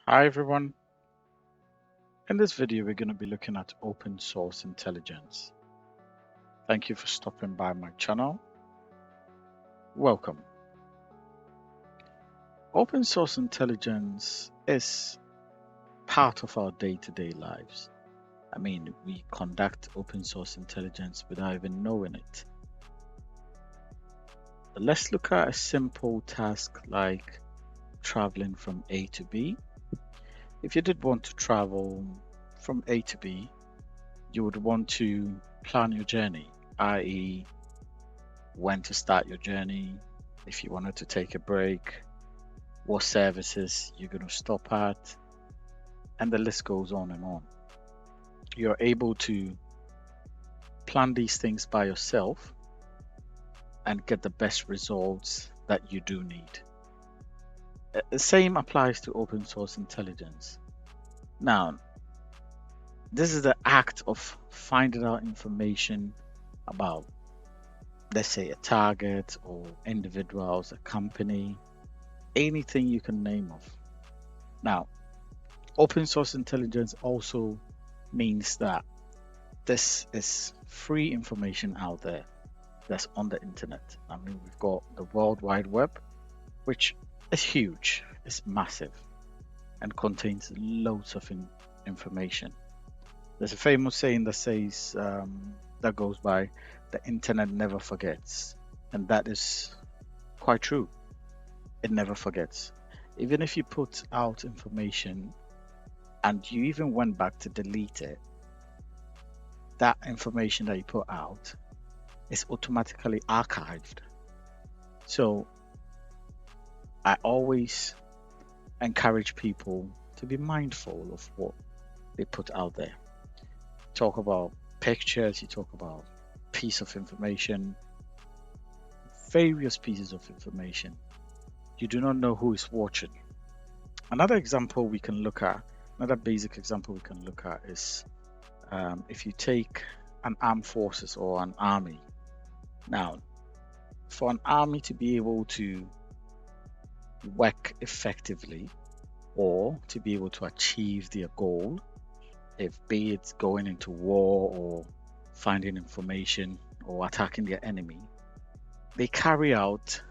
Hi everyone. In this video, we're going to be looking at open source intelligence. Thank you for stopping by my channel. Welcome. Open source intelligence is part of our day-to-day lives. We conduct open source intelligence without even knowing it. Let's look at a simple task like traveling from A to B. If you did want to travel from A to B, you would want to plan your journey, i.e., when to start your journey, if you wanted to take a break, what services you're going to stop at, and the list goes on and on. You're able to plan these things by yourself and get the best results that you do need. The same applies to open source intelligence. Now, this is the act of finding out information about, let's say, a target or individuals, a company, anything you can name of. Now, open source intelligence also means that this is free information out there that's on the internet. We've got the World Wide Web, which is huge, it's massive, and contains loads of information. There's a famous saying that says, that goes by, the internet never forgets. And that is quite true. It never forgets. Even if you put out information and you even went back to delete it, that information that you put out is automatically archived. So I always encourage people to be mindful of what they put out there. Talk about pictures, you talk about piece of information, various pieces of information. You do not know who is watching. Another example we can look at, another basic example we can look at is if you take an armed forces or an army. Now, for an army to be able to work effectively or to be able to achieve their goal, if be it going into war or finding information or attacking their enemy, they carry out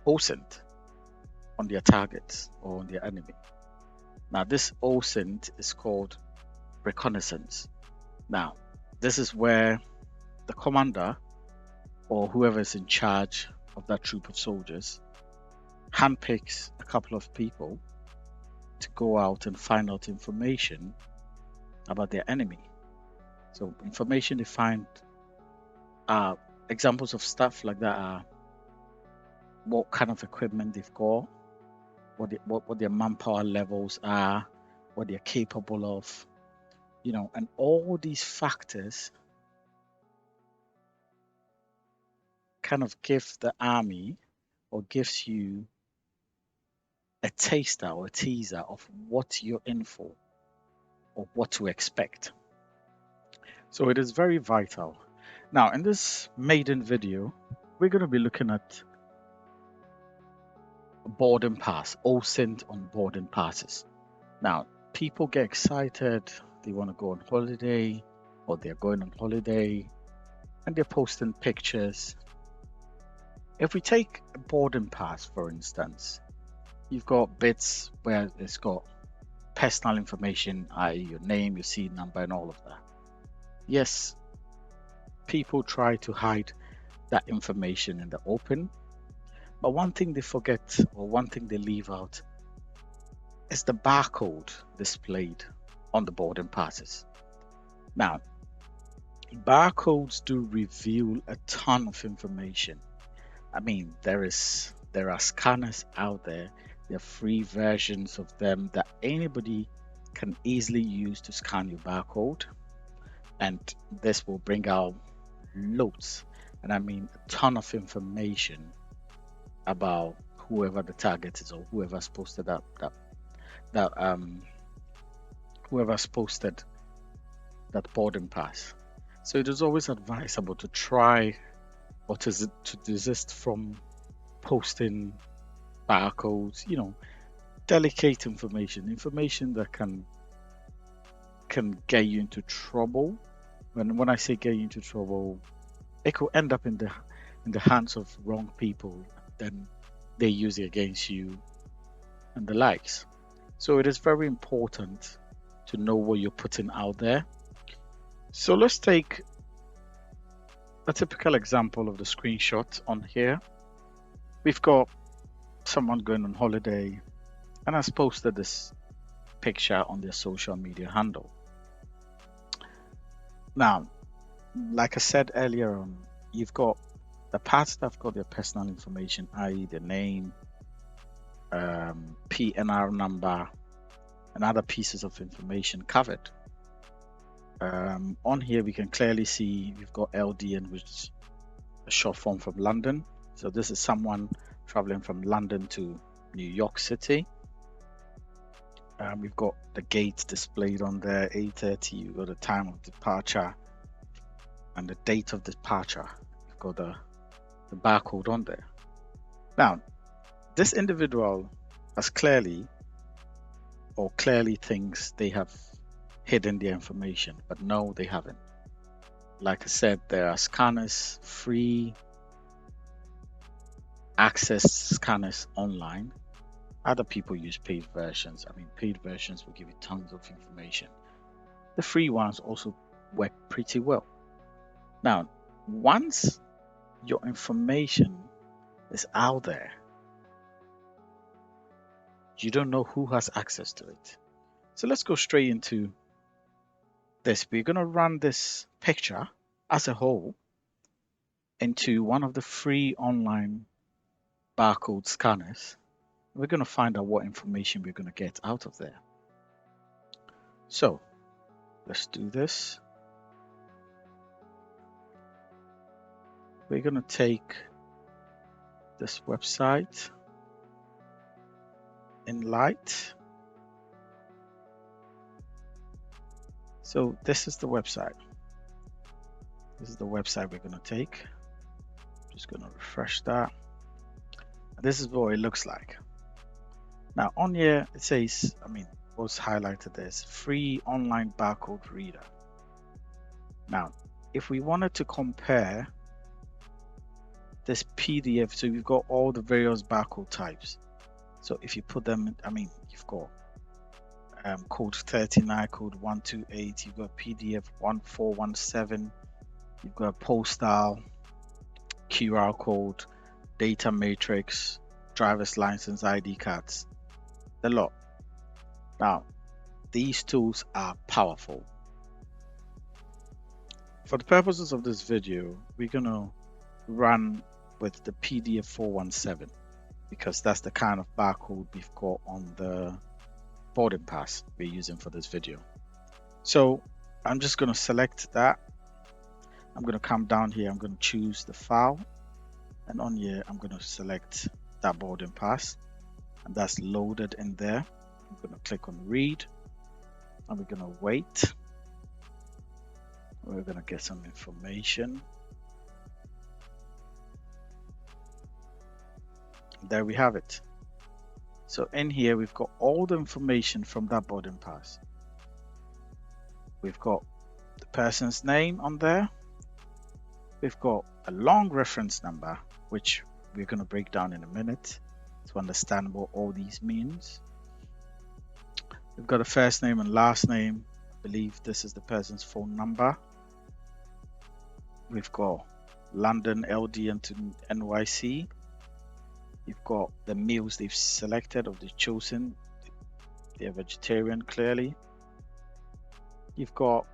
OSINT on their targets or on their enemy. Now, this OSINT is called reconnaissance. Now, this is where the commander or whoever is in charge of that troop of soldiers handpicks a couple of people to go out and find out information about their enemy. So, information they find, examples of stuff like that are what kind of equipment they've got, what their manpower levels are, what they're capable of, and all these factors kind of give the army or gives you a taster or a teaser of what you're in for or what to expect. So it is very vital. Now, in this maiden video, we're going to be looking at boarding pass, OSINT on boarding passes. Now, people get excited, they want to go on holiday or they're going on holiday and they're posting pictures. If we take a boarding pass, for instance, you've got bits where it's got personal information, i.e., your name, your seat number, and all of that. Yes, people try to hide that information in the open, but one thing they forget or one thing they leave out is the barcode displayed on the boarding passes. Now, barcodes do reveal a ton of information. There are scanners out there. There are free versions of them that anybody can easily use to scan your barcode, and this will bring out loads, and a ton of information about whoever the target is or whoever's posted that whoever's posted that boarding pass. So it is always advisable to try or to desist from posting barcodes. delicate information that can get you into trouble. When I say get you into trouble, it could end up in the hands of wrong people. Then they use it against you and the likes. So it is very important to know what you're putting out there. So let's take a typical example of the screenshot on here. We've got someone going on holiday and has posted this picture on their social media handle. Now, like I said earlier on, you've got the parts that have got their personal information, i.e. the name, PNR number, and other pieces of information covered. On here, we can clearly see we've got LDN, which is a short form from London. So this is someone traveling from London to New York City. We've got the gate displayed on there, 8:30. You've got the time of departure and the date of departure. You've got the barcode on there. Now, this individual has clearly thinks they have hidden their information, but no, they haven't. Like I said, there are scanners, free access scanners online. Other people use paid versions. I mean, paid versions will give you tons of information. The free ones also work pretty well. Now, once your information is out there, you don't know who has access to it. So let's go straight into this. We're going to run this picture as a whole into one of the free online barcode scanners. We're going to find out what information we're going to get out of there. So let's do this. We're going to take this website in light. So this is the website. This is the website we're going to take. Just going to refresh that. This is what it looks like. Now on here it says, what's highlighted there is free online barcode reader. Now, if we wanted to compare this PDF, so we've got all the various barcode types. So if you put them, you've got code 39, code 128, you've got PDF 1417, you've got postal, QR code, data matrix, driver's license, ID cards, the lot. Now, these tools are powerful. For the purposes of this video, we're going to run with the PDF 417 because that's the kind of barcode we've got on the boarding pass we're using for this video. So I'm just going to select that. I'm going to come down here. I'm going to choose the file, and on here I'm going to select that boarding pass, and that's loaded in there. I'm going to click on read, and we're going to wait. We're going to get some information. There we have it. So in here we've got all the information from that boarding pass. We've got the person's name on there. We've got a long reference number, which we're going to break down in a minute to understand what all these means. We've got a first name and last name. I believe this is the person's phone number. We've got London LDN to NYC. You've got the meals they've selected or they've chosen. They're vegetarian, clearly. You've got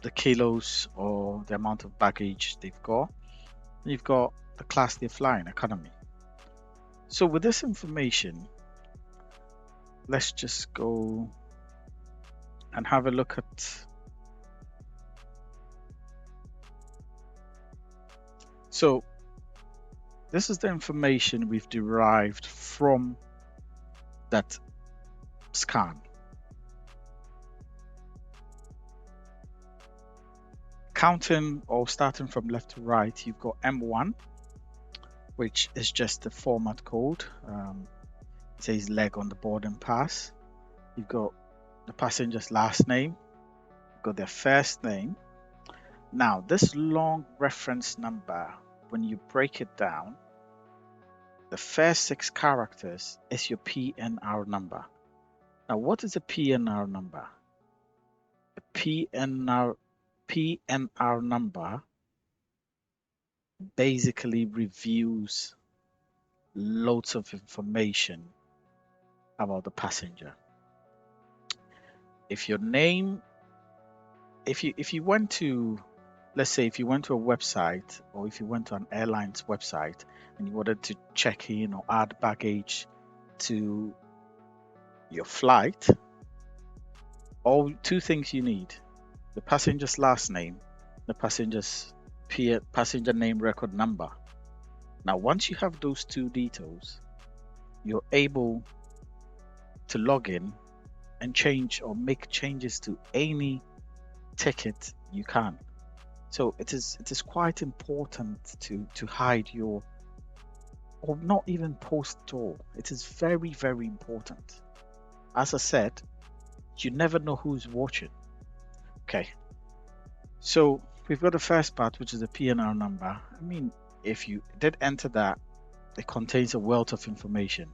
the kilos or the amount of baggage they've got. You've got the class they're flying, economy. So with this information, let's just go and have a look at. So this is the information we've derived from that scan. Counting or starting from left to right, you've got M1, which is just the format code. It says leg on the boarding pass. You've got the passenger's last name, you've got their first name. Now, this long reference number, when you break it down, the first 6 characters is your PNR number. Now, what is a PNR number? A PNR number basically reviews loads of information about the passenger. If your name, if you went to, let's say if you went to a website, or if you went to an airline's website and you wanted to check in or add baggage to your flight, all 2 things you need: the passenger's last name, the passenger name record number. Now, once you have those 2 details, you're able to log in and change or make changes to any ticket you can. So it is quite important to hide your, or not even post at all. It is very, very important. As I said, you never know who's watching. Okay, so we've got the first part, which is the PNR number. I mean, if you did enter that, it contains a wealth of information.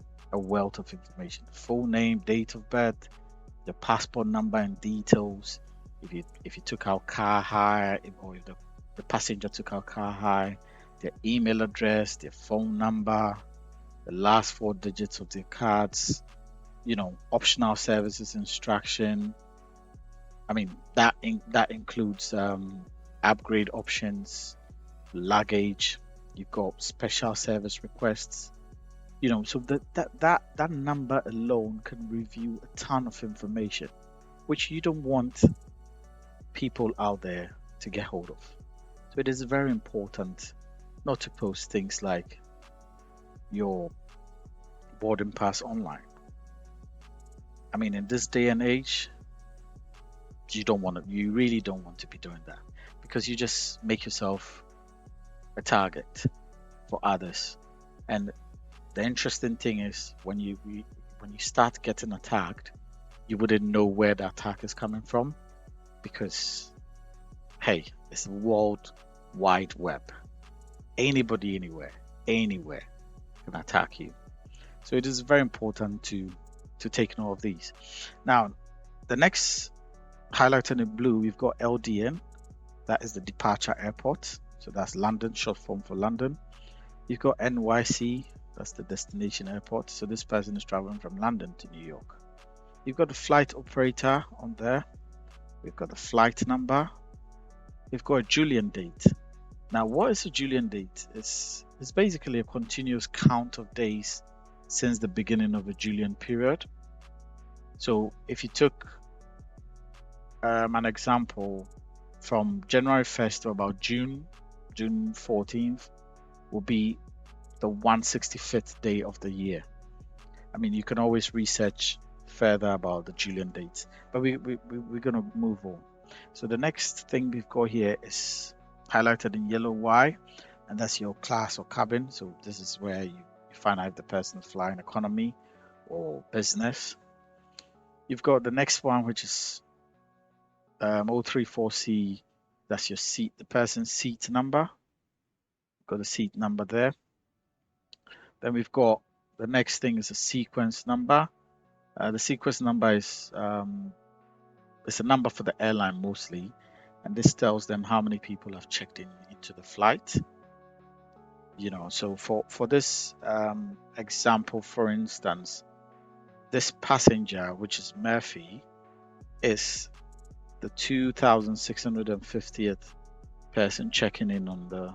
Full name, date of birth, the passport number and details. If you took out car hire, or if the passenger took out car hire, their email address, their phone number, the last 4 digits of their cards, optional services instruction. I mean, that includes upgrade options, luggage. You've got special service requests. So that number alone can review a ton of information, which you don't want people out there to get hold of. So it is very important not to post things like your boarding pass online. I mean, in this day and age, you really don't want to be doing that, because you just make yourself a target for others. And the interesting thing is, when you start getting attacked, you wouldn't know where the attack is coming from, because hey, it's the World Wide Web. Anybody, anywhere can attack you. So it is very important to take note of these. Now, the next highlighted in blue, we've got LDN. That is the departure airport. So that's London, short form for London. You've got NYC. That's the destination airport. So this person is traveling from London to New York. You've got the flight operator on there. We've got the flight number. We've got a Julian date. Now, what is a Julian date? It's basically a continuous count of days since the beginning of a Julian period. So if you took an example from January 1st to about June 14th, will be the 165th day of the year. I mean, you can always research further about the Julian dates, but we're going to move on. So the next thing we've got here is highlighted in yellow Y, and that's your class or cabin. So this is where you find out if the person is flying economy or business. You've got the next one, which is 034C. That's your seat, the person's seat number. Got the seat number there. Then we've got the next thing is a sequence number. The sequence number is it's a number for the airline mostly, and this tells them how many people have checked into the flight. So for this example, for instance, this passenger, which is Murphy, is the 2,650th person checking in on the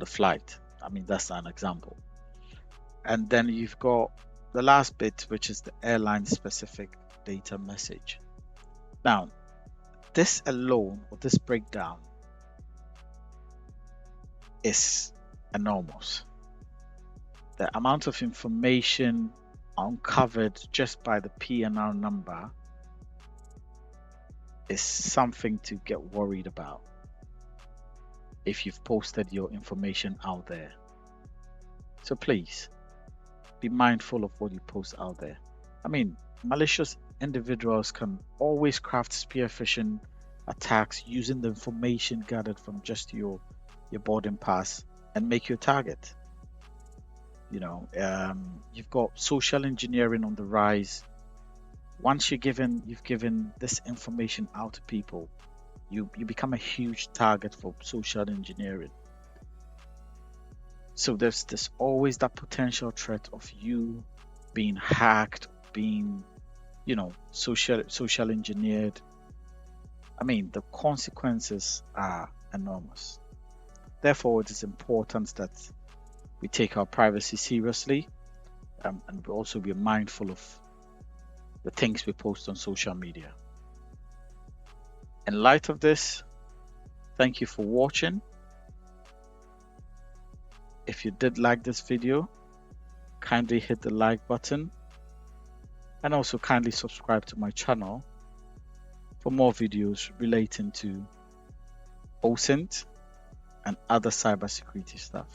flight. I mean, that's an example. And then you've got the last bit, which is the airline specific data message. Now, this alone, or this breakdown, is enormous. The amount of information uncovered just by the PNR number is something to get worried about if you've posted your information out there. So please be mindful of what you post out there. I mean, malicious individuals can always craft spear phishing attacks using the information gathered from just your boarding pass and make you a target. You've got social engineering on the rise. Once you've given this information out to people, you become a huge target for social engineering. So there's always that potential threat of you being hacked, being, social engineered. I mean, the consequences are enormous. Therefore, it is important that we take our privacy seriously, and we also be mindful of the things we post on social media. In light of this, thank you for watching. If you did like this video, kindly hit the like button and also kindly subscribe to my channel for more videos relating to OSINT and other cybersecurity stuff.